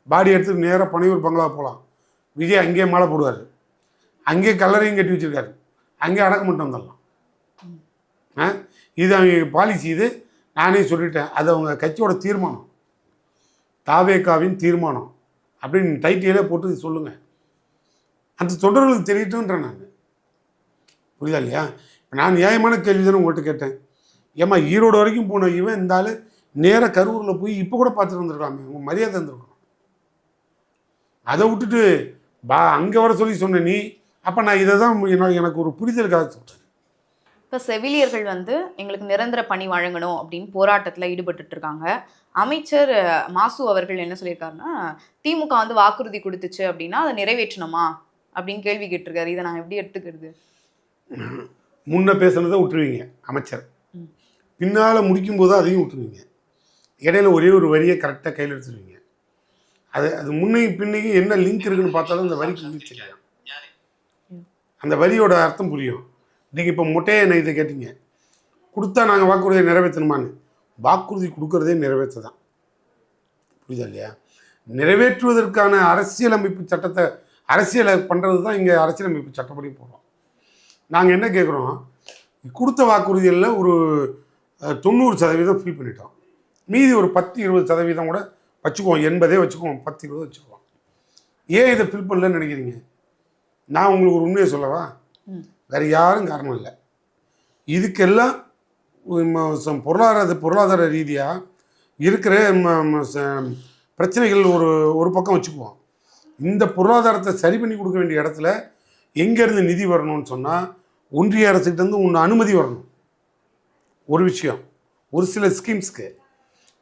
பாடி எடுத்துட்டு நேராக பனையூர் பங்களா போகலாம். விஜய் அங்கேயே மாலை போடுவார், அங்கேயே கல்லறையும் கட்டி வச்சுருக்காரு, அங்கேயே அடக்கம் மட்டும் வந்துடலாம். இது அவங்க பாலிசி. இது நானே சொல்லிட்டேன். அது அவங்க கட்சியோட தீர்மானம், தாவேக்காவின் தீர்மானம் அப்படின்னு டைட்டிலே போட்டு சொல்லுங்கள். அந்த தொண்டர்களுக்கு தெரியட்டுன்றேன் நான். புரியுதா இல்லையா? நான் நியாயமான கேள்வி தானே உங்கள்கிட்ட கேட்டேன். ஏம்மா ஈரோடு வரைக்கும் போன இவன் இருந்தாலும் நேராக கரூரில் போய் இப்போ கூட பார்த்துட்டு வந்துருக்கலாமே, உங்கள் மரியாதை இருந்திருக்கணும். அதை விட்டுட்டு அங்கே வர சொன்ன நீ. அப்போ நான் இதை தான் எனக்கு ஒரு புரிதலுக்காக சொல்கிறேன். இப்போ செவிலியர்கள் வந்து எங்களுக்கு நிரந்தர பணி வழங்கணும் அப்படின்னு போராட்டத்தில் ஈடுபட்டு இருக்காங்க. அமைச்சர் மாசு அவர்கள் என்ன சொல்லியிருக்காருன்னா, திமுக வந்து வாக்குறுதி கொடுத்துச்சு அப்படின்னா அதை நிறைவேற்றணுமா அப்படின்னு கேள்வி கேட்டிருக்காரு. இதை நான் எப்படி எடுத்துக்கிறது? முன்ன பேசுனதை விட்டுருவீங்க அமைச்சர், பின்னால் முடிக்கும்போது அதையும் விட்டுருவீங்க. இடையில ஒரே ஒரு வரியை கரெக்டாக கையில் எடுத்துருவீங்க. அது முன்னையும் பின்னையும் என்ன லிங்க் இருக்குன்னு பார்த்தாலும் அந்த வரிக்கு லிங்க் தெரியும். அந்த வரியோட அர்த்தம் புரியும். நீங்கள் இப்போ முட்டையை என்ன இதை கேட்டீங்க, கொடுத்தா நாங்கள் வாக்குறுதியை நிறைவேற்றணுமான்னு. வாக்குறுதி கொடுக்கறதே நிறைவேற்ற தான். புரியுதா இல்லையா? நிறைவேற்றுவதற்கான அரசியலமைப்பு சட்டத்தை அரசியலை பண்ணுறது தான் இங்கே அரசியலமைப்பு சட்டப்படி போகிறோம். நாங்கள் என்ன கேட்குறோம், கொடுத்த வாக்குறுதிகளில் ஒரு 90% ஃபில் பண்ணிட்டோம். மீதி ஒரு 10-20% கூட வச்சுக்குவோம், 80 வச்சுக்குவோம், 10-20 வச்சுக்குவோம். ஏன் இதை ஃபில் பண்ணலன்னு நினைக்கிறீங்க? நான் உங்களுக்கு ஒரு உண்மையை சொல்லவா? வேறு யாரும் காரணம் இல்லை. இதுக்கெல்லாம் பொருளாதார ரீதியாக இருக்கிற பிரச்சனைகள் ஒரு பக்கம் வச்சுக்குவோம். இந்த பொருளாதாரத்தை சரி பண்ணி கொடுக்க வேண்டிய இடத்துல எங்கேருந்து நிதி வரணும்னு சொன்னால் ஒன்றிய அரசுகிட்டேருந்து ஒன்று அனுமதி வரணும். ஒரு விஷயம், ஒரு சில ஸ்கீம்ஸ்க்கு.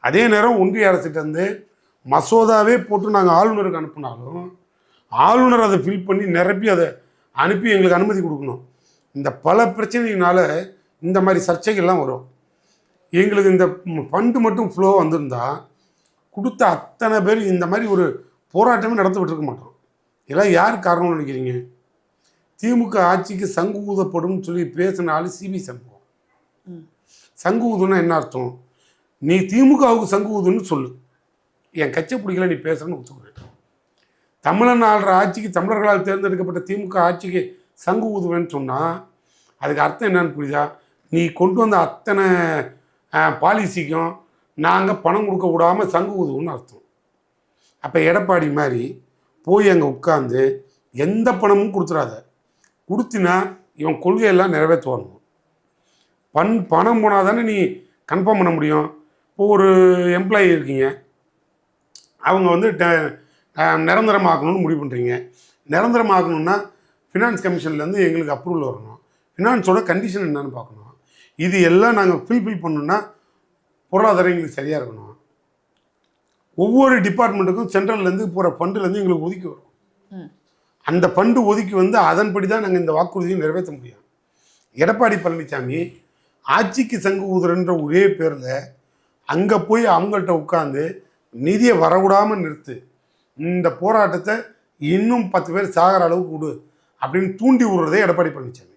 அதே நேரம் ஒன்றிய அரசுகிட்டேருந்து மசோதாவே போட்டு நாங்கள் ஆளுநருக்கு அனுப்பினாலும் ஆளுநர் அதை ஃபில் பண்ணி நிரப்பி அதை அனுப்பி எங்களுக்கு அனுமதி கொடுக்கணும். இந்த பல பிரச்சனையினால இந்த மாதிரி சர்ச்சைகள்லாம் வரும். எங்களுக்கு இந்த ஃபண்டு மட்டும் ஃப்ளோ வந்திருந்தா கொடுத்த அத்தனை பேர் இந்த மாதிரி ஒரு போராட்டமே நடத்தப்பட்டிருக்க மாட்டோம். இதெல்லாம் யார் காரணம்னு நினைக்கிறீங்க? திமுக ஆட்சிக்கு சங்கு ஊதப்படும் சொல்லி பேசினாலும் சிபி சண்முகம். சங்கு ஊதுன்னா என்ன அர்த்தம்? நீ திமுகவுக்கு சங்கு ஊதுன்னு சொல்லு, என் கட்சி பிடிக்கல நீ பேசுறன்னு ஒத்துக்கிறேன். தமிழன் ஆள்ற ஆட்சிக்கு, தமிழர்களால் தேர்ந்தெடுக்கப்பட்ட திமுக ஆட்சிக்கு சங்கு ஊதுவேன்னு சொன்னால் அதுக்கு அர்த்தம் என்னன்னு புரியுதா? நீ கொண்டு வந்த அத்தனை பாலிசிக்கும் நாங்கள் பணம் கொடுக்க விடாமல் சங்கு ஊதுவோன்னு அர்த்தம். அப்போ எடப்பாடி மாதிரி போய் அங்கே உட்காந்து எந்த பணமும் கொடுத்துடாத. கொடுத்தினா இவன் கொள்கையெல்லாம் நிறைவேற்றுவாங்க. பணம் போனால் தானே நீ கன்ஃபார்ம் பண்ண முடியும். இப்போ ஒரு எம்ப்ளாயி இருக்கீங்க, அவங்க வந்து நிரந்தரமாக்கணும்னு முடிவு பண்ணுறீங்க. நிரந்தரமாக்கணுன்னா ஃபினான்ஸ் கமிஷன்லேருந்து எங்களுக்கு அப்ரூவல் வரணும். ஃபினான்ஸோட கண்டிஷன் என்னன்னு பார்க்கணும். இது எல்லாம் நாங்கள் ஃபில் பண்ணணுன்னா பொருளாதாரம் எங்களுக்கு சரியாக இருக்கணும். ஒவ்வொரு டிபார்ட்மெண்ட்டுக்கும் சென்ட்ரல்லேருந்து போகிற ஃபண்டுலேருந்து எங்களுக்கு ஒதுக்கி வரும். அந்த ஃபண்டு ஒதுக்கி வந்து அதன்படி தான் நாங்கள் இந்த வாக்குறுதியை நிறைவேற்ற முடியும். எடப்பாடி பழனிசாமி ஆட்சிக்கு சங்கு ஊதுறன்ற ஒரே பேரில் அங்கே போய் அவங்கள்ட்ட உட்காந்து நிதியை வரவிடாமல் நிறுத்து, இந்த போராட்டத்தை இன்னும் 10 பேர் சாகிற அளவுக்கு கொடு அப்படின்னு தூண்டி விடுறதே எடப்பாடி பழனிசாமி.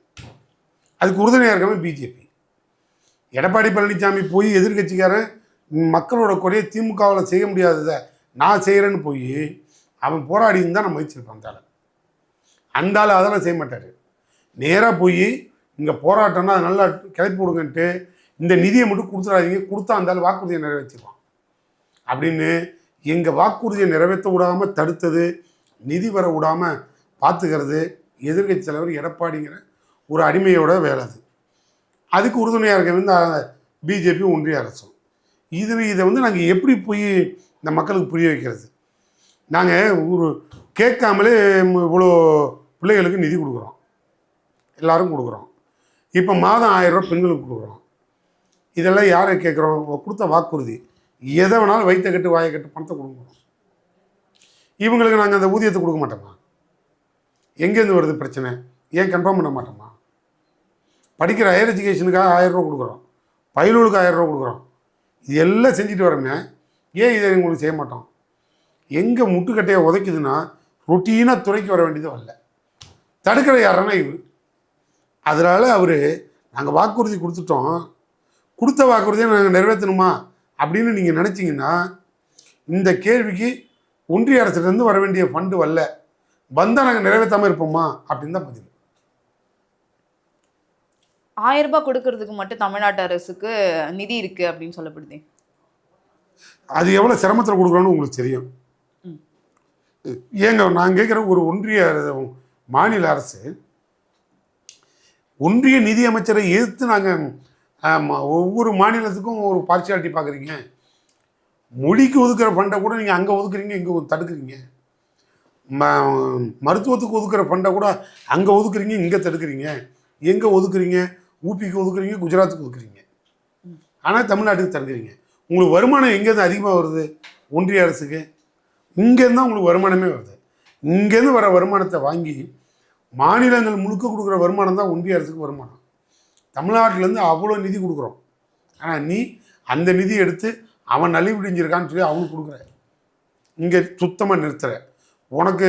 அதுக்கு உறுதுணையாக இருக்கவே பிஜேபி. எடப்பாடி பழனிசாமி போய் எதிர்கட்சிக்காரன் மக்களோட குறைய திமுகவில் செய்ய முடியாததை நான் செய்கிறேன்னு போய் அவன் போராடி இருந்தால் நான் முயற்சிருப்பேன். அந்த ஆள் அதெல்லாம் செய்ய மாட்டார். நேராக போய் இங்கே போராட்டம்னா அதை நல்லா கிளப்பி விடுங்கன்ட்டு இந்த நிதியை மட்டும் கொடுத்துடாதீங்க, கொடுத்தா அந்த ஆள் வாக்குறுதியை நிறைவேற்றிடுவான் அப்படின்னு எங்கள் வாக்குறுதியை நிறைவேற்ற விடாமல் தடுத்தது, நிதி வர விடாமல் பார்த்துக்கிறது எதிர்கட்சி தலைவர் எடப்பாடிங்கிற ஒரு அடிமையோட வேலை. அதுக்கு உறுதுணையாக இருக்க வந்து பிஜேபி ஒன்றிய அரசும். இதை வந்து நாங்கள் எப்படி போய் இந்த மக்களுக்கு புரிய வைக்கிறது? நாங்கள் ஒரு கேட்காமலே இவ்வளோ பிள்ளைகளுக்கு நிதி கொடுக்குறோம், எல்லோரும் கொடுக்குறோம். இப்போ மாதம் 1000 ரூபா பெண்களுக்கு கொடுக்குறோம். இதெல்லாம் யாரை கேட்குறோம்? கொடுத்த வாக்குறுதி. எதை வேணாலும் வயிற்ற கட்டு வாயை கட்டு பணத்தை கொடுக்குறோம். இவங்களுக்கு நாங்கள் அந்த ஊதியத்தை கொடுக்க மாட்டோமா? எங்கேருந்து வருது பிரச்சனை? ஏன் கன்ஃபார்ம் பண்ண மாட்டோமா? படிக்கிற ஹையர் எஜுகேஷனுக்காக 1000 ரூபா கொடுக்குறோம், பயிலூருக்கு 1000 ரூபா கொடுக்குறோம். இது எல்லாம் செஞ்சுட்டு வரோங்க. ஏன் இதை உங்களுக்கு செய்ய மாட்டோம்? எங்கே முட்டுக்கட்டையை உதைக்குதுன்னா ரொட்டீனாக துறைக்கு வர வேண்டியது வரல. தடுக்கிற யாருன்னா இவர். அதனால் அவர் நாங்கள் வாக்குறுதி கொடுத்துட்டோம், கொடுத்த வாக்குறுதியை நாங்கள் நிறைவேற்றணுமா அப்படின்னு நீங்கள் நினச்சிங்கன்னா இந்த கேள்விக்கு ஒன்றிய அரசுலேருந்து வர வேண்டிய ஃபண்டு வரல, வந்தால் நாங்கள் நிறைவேற்றாமல் இருப்போமா அப்படின்னு தான் பதில். 1000 ரூபாய் கொடுக்கறதுக்கு மட்டும் தமிழ்நாட்டு அரசுக்கு நிதி இருக்கு அப்படின்னு சொல்லப்படுது. அது எவ்வளோ சிரமத்தில் கொடுக்குறோன்னு உங்களுக்கு தெரியும். ஏங்க நான் கேட்குற ஒரு ஒன்றிய மாநில அரசு ஒன்றிய நிதி அமைச்சரை எதிர்த்து நாங்கள் ஒவ்வொரு மாநிலத்துக்கும் ஒரு பார்சியாலிட்டி பார்க்குறீங்க. மொழிக்கு ஒதுக்குற ஃபண்டை கூட நீங்கள் அங்கே ஒதுக்குறீங்க, இங்கே தடுக்குறீங்க. மருத்துவத்துக்கு ஒதுக்குற ஃபண்டை கூட அங்கே ஒதுக்குறீங்க, இங்கே தடுக்குறீங்க. எங்கே ஒதுக்குறீங்க? ஊபிக்கு ஒதுக்குறீங்க, குஜராத்துக்கு ஒதுக்குறீங்க. ஆனால் தமிழ்நாட்டுக்கு தடுக்குறீங்க. உங்களுக்கு வருமானம் எங்கேருந்து அதிகமாக வருது? ஒன்றிய அரசுக்கு இங்கேருந்து தான் உங்களுக்கு வருமானமே வருது. இங்கேருந்து வர வருமானத்தை வாங்கி மாநிலங்கள் முழுக்க கொடுக்குற வருமானம் தான் ஒன்றிய அரசுக்கு வருமானம். தமிழ்நாட்டிலேருந்து அவ்வளோ நிதி கொடுக்குறோம். ஆனால் நீ அந்த நிதி எடுத்து அவன் நலிவடைஞ்சிருக்கான்னு சொல்லி அவனுக்கு கொடுக்குற, இங்கே சுத்தமாக நிறுத்துற. உனக்கு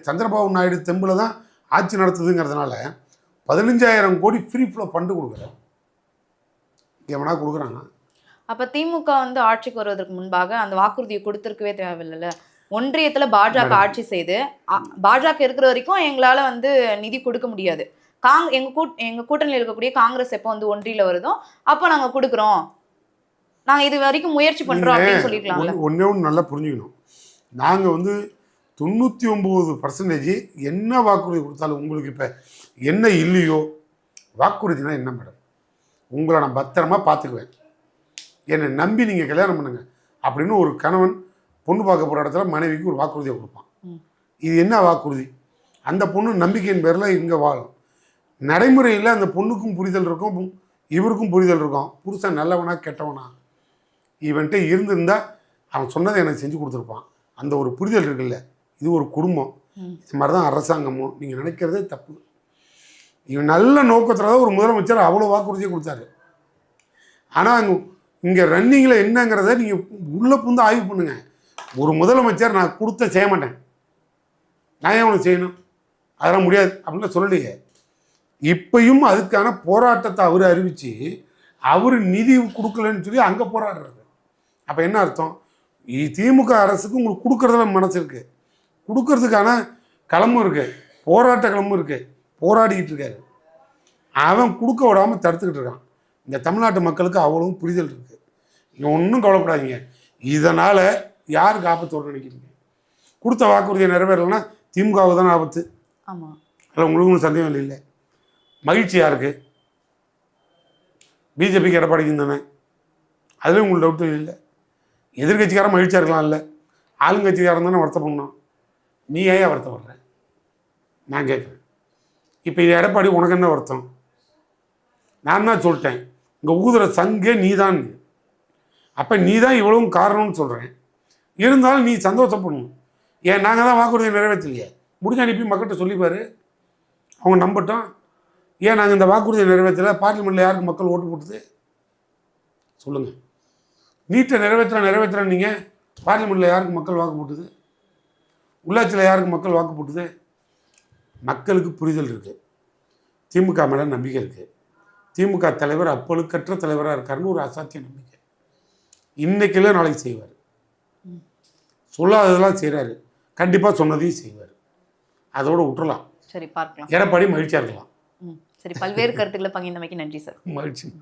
சந்திரபாபு நாயுடு தெம்பில் தான் ஆட்சி நடத்துதுங்கிறதுனால 15,000 கோடி ஃப்ரீ ஃப்ளோ ஃபண்டு கொடுக்குற. எவனா கொடுக்குறாங்க? அப்போ திமுக வந்து ஆட்சிக்கு வருவதற்கு முன்பாக அந்த வாக்குறுதியை கொடுத்துருக்கவே தேவையில்லைல்ல. ஒன்றியத்தில் பாஜக ஆட்சி செய்து பாஜக இருக்கிற வரைக்கும் எங்களால் வந்து நிதி கொடுக்க முடியாது. எங்க கூட்டணியில் இருக்கக்கூடிய காங்கிரஸ் எப்போ வந்து ஒன்றியில் வருதோ அப்போ நாங்கள் கொடுக்குறோம், நாங்கள் இது வரைக்கும் முயற்சி பண்ணுறோம் அப்படின்னு சொல்லிக்கலாம்ல. ஒன்றே ஒன்று நல்லா புரிஞ்சுக்கணும். நாங்கள் வந்து 99% என்ன வாக்குறுதி கொடுத்தாலும் உங்களுக்கு இப்போ என்ன இல்லையோ, வாக்குறுதினா என்ன மேடம், உங்களை நான் பத்திரமா பார்த்துக்குவேன், என்னை நம்பி நீங்கள் கல்யாணம் பண்ணுங்க அப்படின்னு ஒரு கணவன் பொண்ணு பார்க்க போகிற இடத்துல மனைவிக்கு ஒரு வாக்குறுதியை கொடுப்பான். இது என்ன வாக்குறுதி? அந்த பொண்ணு நம்பிக்கையின் பேரில் இங்கே வாழும். நடைமுறையில் அந்த பொண்ணுக்கும் புரிதல் இருக்கும், இவருக்கும் புரிதல் இருக்கும். புருஷன் நல்லவனா கெட்டவனா இவன்ட்டு இருந்திருந்தால் அவன் சொன்னதை எனக்கு செஞ்சு கொடுத்துருப்பான். அந்த ஒரு புரிதல் இருக்குல்ல, இது ஒரு குடும்பம். இது மாதிரி தான் அரசாங்கமும். நீங்கள் நினைக்கிறதே தப்பு. இவன் நல்ல நோக்கத்தில் தான் ஒரு முதலமைச்சர் அவ்வளோ வாக்குறுதியை கொடுத்தாரு. ஆனால் இங்கே ரன்னிங்கில் என்னங்கிறத நீங்கள் உள்ளே புந்து ஆய்வு பண்ணுங்கள். ஒரு முதலமைச்சர் நான் கொடுத்த செய்ய மாட்டேன், நான் ஏன் அவனுக்கு செய்யணும், அதெல்லாம் முடியாது அப்படின்லாம் சொல்லலையே. இப்பையும் அதுக்கான போராட்டத்தை அவர் அறிவித்து அவர் நிதி கொடுக்கலன்னு சொல்லி அங்கே போராடுறாரு. அப்போ என்ன அர்த்தம்? திமுக அரசுக்கு உங்களுக்கு கொடுக்குறதுல மனசு இருக்குது, கொடுக்கறதுக்கான களமும் இருக்குது, போராட்ட களமும் இருக்குது, போராடிக்கிட்டு இருக்காரு. அவன் கொடுக்க விடாமல் தடுத்துக்கிட்டு இருக்கான். இந்த தமிழ்நாட்டு மக்களுக்கு அவ்வளவும் புரிதல் இருக்குது. நீங்கள் ஒன்றும் கவலைப்படாதீங்க. இதனால் யாருக்கு ஆபத்து வரும்னு நினைக்கிறீங்க? கொடுத்த வாக்குறுதியை நிறைவேறலைன்னா திமுகவுக்கு தானே ஆபத்து. ஆமாம், அதில் உங்களுக்கு சந்தேகம் இல்லை. மகிழ்ச்சியாக இருக்குது பிஜேபிக்கு எடப்பாடிக்கும் தானே, அதுலேயும் உங்களுக்கு டவுட்டு இல்லை. எதிர்கட்சிக்காரன் மகிழ்ச்சியாக இருக்கலாம், இல்லை ஆளுங்கட்சிக்காரன் தானே வருத்தப்படணும். நீ ஏன் வருத்தப்படுற? நான் கேட்குறேன். இப்போ இது எடப்பாடி உனக்கு என்ன வருத்தம்? நான் தான் சொல்லிட்டேன், இங்கே ஊதுற சங்கே நீ தான். அப்போ நீ தான் இவ்வளவும் காரணம்னு சொல்கிறேன். இருந்தாலும் நீ சந்தோஷப்படணும். ஏன் நாங்கள் தான் வாக்குறுதியை நிறைவேற்றலையே, முடிஞ்ச அனுப்பி மக்கள்கிட்ட சொல்லிப்பார், அவங்க நம்பட்டோம். ஏன் நாங்கள் இந்த வாக்குறுதியை நிறைவேற்றலை? பார்லிமெண்ட்டில் யாருக்கு மக்கள் ஓட்டு போட்டுது சொல்லுங்கள். நீட்டை நிறைவேற்றுறேன் நீங்கள், பார்லிமெண்ட்டில் யாருக்கு மக்கள் வாக்கு போட்டுது? உள்ளாட்சியில் யாருக்கு மக்கள் வாக்கு போட்டுது? மக்களுக்கு புரிதல் இருக்குது, திமுக மேலே நம்பிக்கை இருக்குது. திமுக தலைவர் அப்பழுக்கற்ற தலைவராக இருக்காருன்னு ஒரு அசாத்திய நம்பிக்கை. இன்னைக்கு இல்லை நாளைக்கு செய்வார். சொல்லாததெல்லாம் செய்கிறாரு, கண்டிப்பாக சொன்னதையும் செய்வார். அதோட விட்டுறலாம். சரி, பார்க்கலாம். எடப்பாடி மகிழ்ச்சியாக இருக்கலாம். சரி, பல்வேறு கருத்துக்களை பகிர்ந்தமைக்கு நன்றி சார். மகிழ்ச்சி.